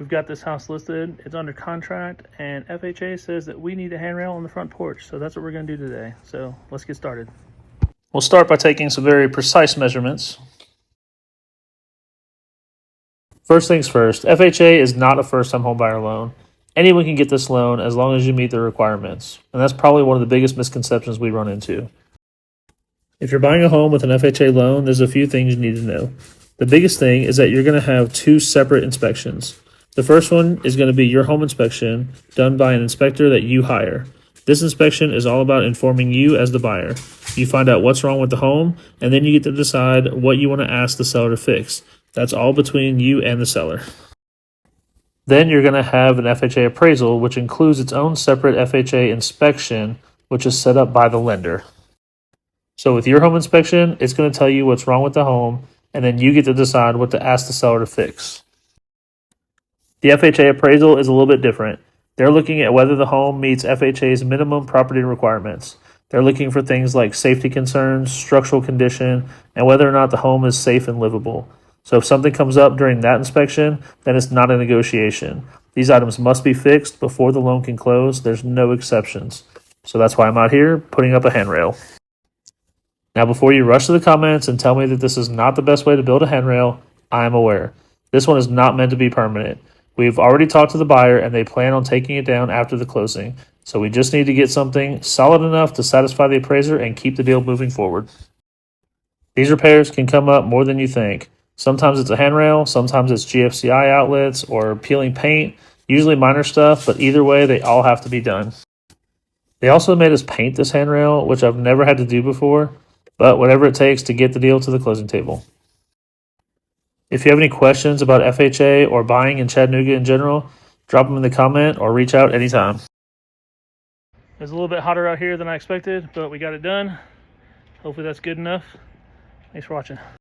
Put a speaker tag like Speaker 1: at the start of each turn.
Speaker 1: We've got this house listed, it's under contract, and FHA says that we need a handrail on the front porch. So that's what we're gonna do today. So let's get started. We'll start by taking some very precise measurements. First things first, FHA is not a first-time homebuyer loan. Anyone can get this loan as long as you meet the requirements. And that's probably one of the biggest misconceptions we run into. If you're buying a home with an FHA loan, there's a few things you need to know. The biggest thing is that you're going to have two separate inspections. The first one is going to be your home inspection done by an inspector that you hire. This inspection is all about informing you as the buyer. You find out what's wrong with the home, and then you get to decide what you want to ask the seller to fix. That's all between you and the seller. Then you're going to have an FHA appraisal, which includes its own separate FHA inspection, which is set up by the lender. So with your home inspection, it's going to tell you what's wrong with the home, and then you get to decide what to ask the seller to fix. The FHA appraisal is a little bit different. They're looking at whether the home meets FHA's minimum property requirements. They're looking for things like safety concerns, structural condition, and whether or not the home is safe and livable. So if something comes up during that inspection, then it's not a negotiation. These items must be fixed before the loan can close. There's no exceptions. So that's why I'm out here putting up a handrail. Now, before you rush to the comments and tell me that this is not the best way to build a handrail, I am aware. This one is not meant to be permanent. We've already talked to the buyer and they plan on taking it down after the closing. So we just need to get something solid enough to satisfy the appraiser and keep the deal moving forward. These repairs can come up more than you think. Sometimes it's a handrail, sometimes it's GFCI outlets or peeling paint, usually minor stuff, but either way, they all have to be done. They also made us paint this handrail, which I've never had to do before, but whatever it takes to get the deal to the closing table. If you have any questions about FHA or buying in Chattanooga in general, drop them in the comment or reach out anytime. It's a little bit hotter out here than I expected, but we got it done. Hopefully that's good enough. Thanks for watching.